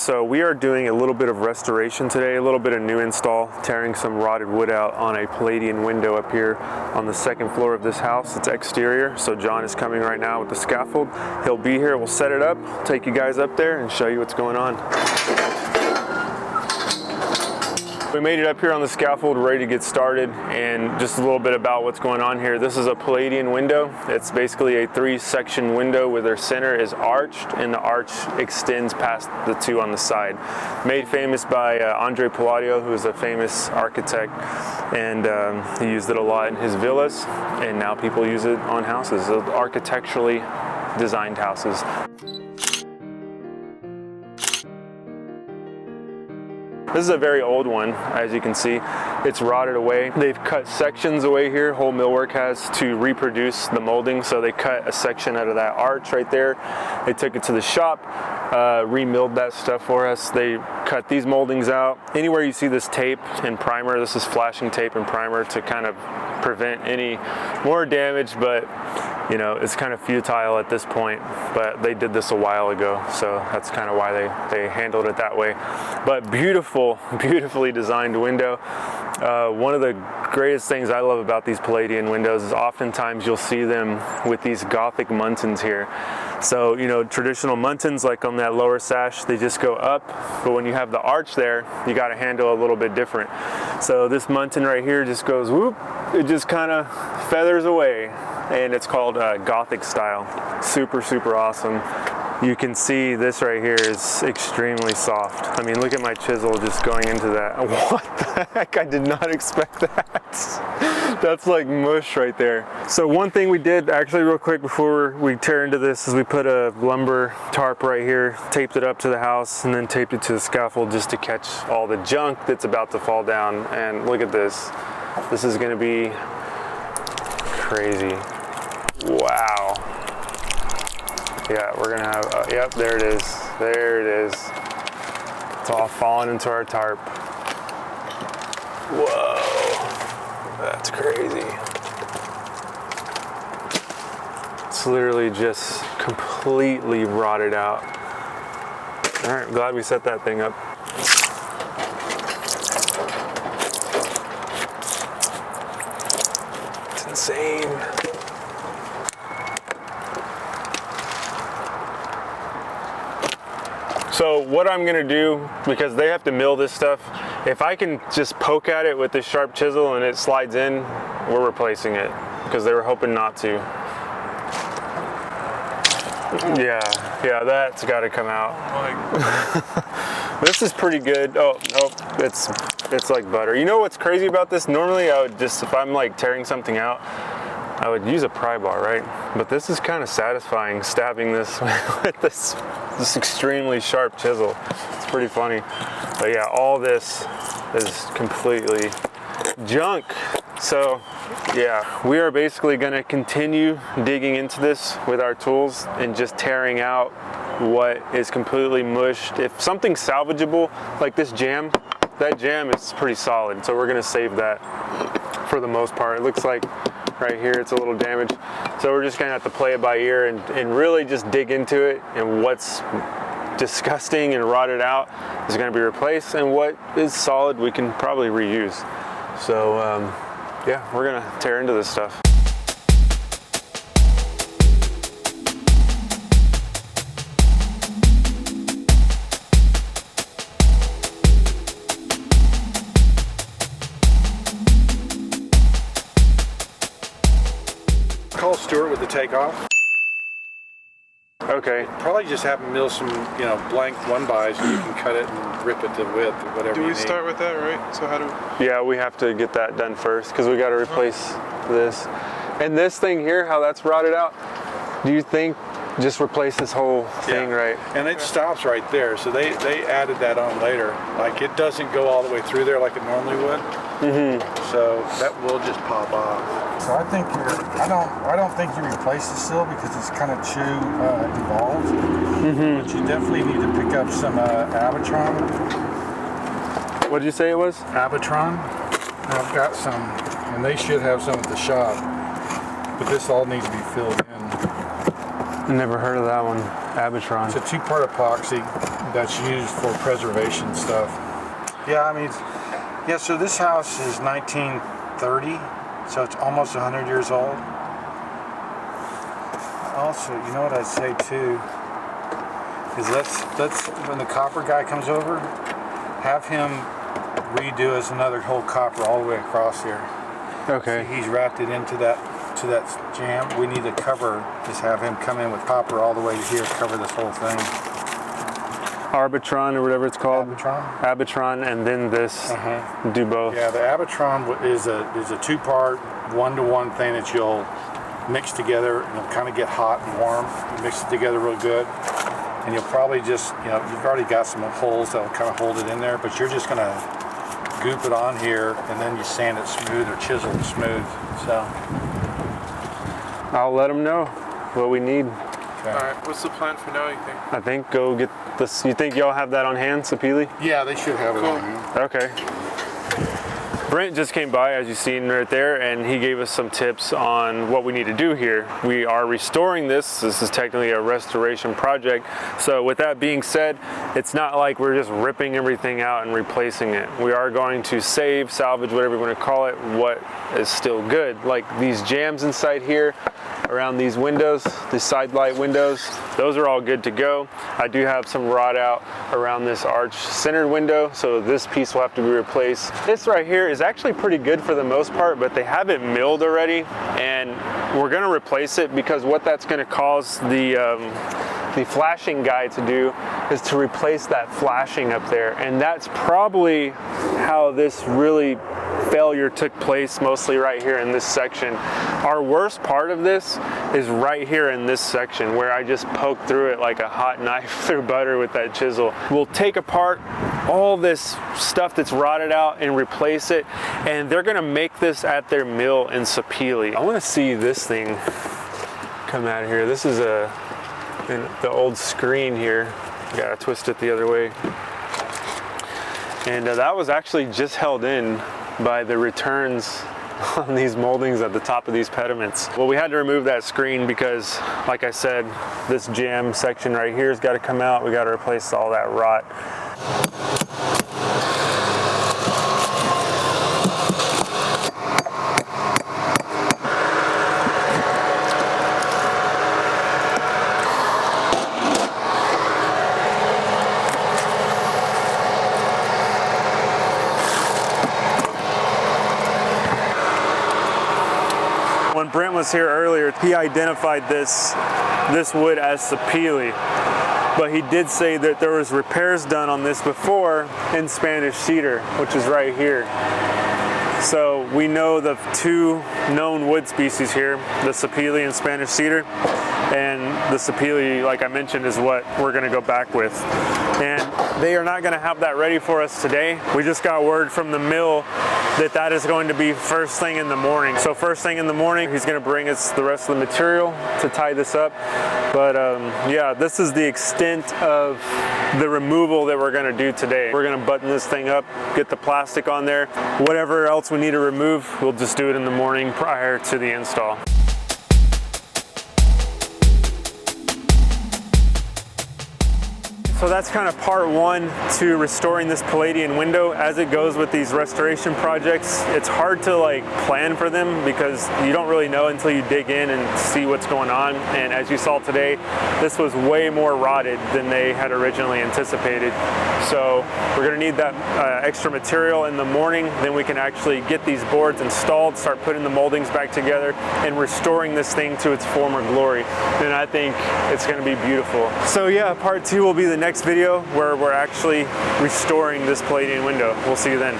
So we are doing a little bit of restoration today, a little bit of new install, tearing some rotted wood out on a Palladian window up here on the second floor of this house. It's exterior, so John is coming right now with the scaffold. He'll be here, we'll set it up, take you guys up there and show you what's going on. We made it up here on the scaffold, ready to get started, and just a little bit about what's going on here. This is a Palladian window. It's basically a 3-section window where their center is arched and the arch extends past the 2 on the side. Made famous by Palladian, who is a famous architect, and he used it a lot in his villas, and now people use it on houses, so architecturally designed houses. This is a very old one, as you can see. It's rotted away. They've cut sections away here. Whole millwork has to reproduce the molding, so they cut a section out of that arch right there. They took it to the shop, remilled that stuff for us. They cut these moldings out. Anywhere you see this tape and primer, this is flashing tape and primer to kind of prevent any more damage, but you know, it's kind of futile at this point, but they did this a while ago, so that's kind of why they handled it that way. But beautifully designed window. One of the greatest things I love about these Palladian windows is oftentimes you'll see them with these Gothic muntins here. So, you know, traditional muntins, like on that lower sash, they just go up, but when you have the arch there, you got to handle a little bit different. So this muntin right here just goes whoop, it just kind of feathers away, and it's called Gothic style. Super awesome. You can see this right here is extremely soft. I mean, look at my chisel just going into that. What the heck? I did not expect that. That's like mush right there. So one thing we did actually real quick before we tear into this is we put a lumber tarp right here, taped it up to the house, and then taped it to the scaffold just to catch all the junk that's about to fall down. And look at this. This is gonna be crazy. Wow. Yeah, we're gonna have, yep, there it is. There it is. It's all falling into our tarp. Whoa, that's crazy. It's literally just completely rotted out. All right, I'm glad we set that thing up. It's insane. So what I'm gonna do, because they have to mill this stuff, if I can just poke at it with this sharp chisel and it slides in, we're replacing it, because they were hoping not to. Yeah, that's gotta come out. This is pretty good. Oh, it's like butter. You know what's crazy about this? Normally I would just, if I'm like tearing something out, I would use a pry bar, right? But this is kind of satisfying, stabbing this with this extremely sharp chisel. It's pretty funny. But yeah, all this is completely junk. So yeah, we are basically gonna continue digging into this with our tools and just tearing out what is completely mushed. If something's salvageable, like this jamb, that jamb is pretty solid. So we're gonna save that for the most part. It looks like right here it's a little damaged, so we're just gonna have to play it by ear and really just dig into it, and what's disgusting and rotted out is gonna be replaced, and what is solid we can probably reuse. So yeah, we're gonna tear into this stuff. Call Stuart with the takeoff. Okay. Probably just have him mill some, you know, blank 1-bys, and you can cut it and rip it to width or whatever. Do we start with that, right? So how do we? Yeah, we have to get that done first because we got to replace this. And this thing here, how that's rotted out, do you think just replace this whole thing, right? And it stops right there, so they added that on later. Like, it doesn't go all the way through there like it normally would. So that will just pop off. So I think I don't think you replace the sill because it's kind of too involved. But you definitely need to pick up some Abitron. What did you say it was? Abitron. I've got some, and they should have some at the shop. But this all needs to be filled in. I never heard of that one. Abitron. It's a 2-part epoxy. that's used for preservation stuff. Yeah, I mean, yeah, so this house is 1930, so it's almost 100 years old. Also, you know what I'd say too, is let's when the copper guy comes over, have him redo us another whole copper all the way across here. Okay. So he's wrapped it into that jam. We need to cover, just have him come in with copper all the way to here, cover this whole thing. Arbitron or whatever it's called. Arbitron? Arbitron, and then this. Do both. Yeah, the Arbitron is a two-part, one-to-one thing that you'll mix together, and it'll kind of get hot and warm. You mix it together real good, and you'll probably just, you've already got some holes that'll kind of hold it in there, but you're just gonna goop it on here, and then you sand it smooth or chisel it smooth. So I'll let them know what we need. All right, what's the plan for now, you think? I think go get this. You think y'all have that on hand, Sapili? yeah, they should have it on here. Okay. Brent just came by, as you've seen right there, and he gave us some tips on what we need to do here. We are restoring this. This is technically a restoration project. So with that being said, it's not like we're just ripping everything out and replacing it. We are going to save, salvage, whatever you want to call it, what is still good. Like these jambs inside here, around these windows, these side light windows, those are all good to go. I do have some rot out around this arch centered window, so this piece will have to be replaced. This right here is actually pretty good for the most part, but they have it milled already, and we're gonna replace it because what that's gonna cause the flashing guy to do is to replace that flashing up there, and that's probably how this really failure took place, mostly right here in this section. Our worst part of this is right here in this section where I just poked through it like a hot knife through butter with that chisel. We'll take apart all this stuff that's rotted out and replace it, and they're gonna make this at their mill in Sapili. I wanna see this thing come out of here. This is the old screen here. Gotta twist it the other way. And that was actually just held in by the returns on these moldings at the top of these pediments. Well, we had to remove that screen because, like I said, this jam section right here has got to come out. We got to replace all that rot. When Brent was here earlier, he identified this wood as Sapili, but he did say that there was repairs done on this before in Spanish cedar, which is right here. So we know the two known wood species here, the Sapili and Spanish cedar, and the Sapili, like I mentioned, is what we're gonna go back with. And they are not gonna have that ready for us today. We just got word from the mill that is going to be first thing in the morning. So first thing in the morning, he's gonna bring us the rest of the material to tie this up. But yeah, this is the extent of the removal that we're gonna do today. We're gonna button this thing up, get the plastic on there. Whatever else we need to remove, we'll just do it in the morning prior to the install. So that's kind of part one to restoring this Palladian window. As it goes with these restoration projects, it's hard to plan for them because you don't really know until you dig in and see what's going on. And as you saw today, this was way more rotted than they had originally anticipated. So we're gonna need that extra material in the morning. Then we can actually get these boards installed, start putting the moldings back together and restoring this thing to its former glory. And I think it's gonna be beautiful. So yeah, part two will be the next video where we're actually restoring this Palladian window. We'll see you then.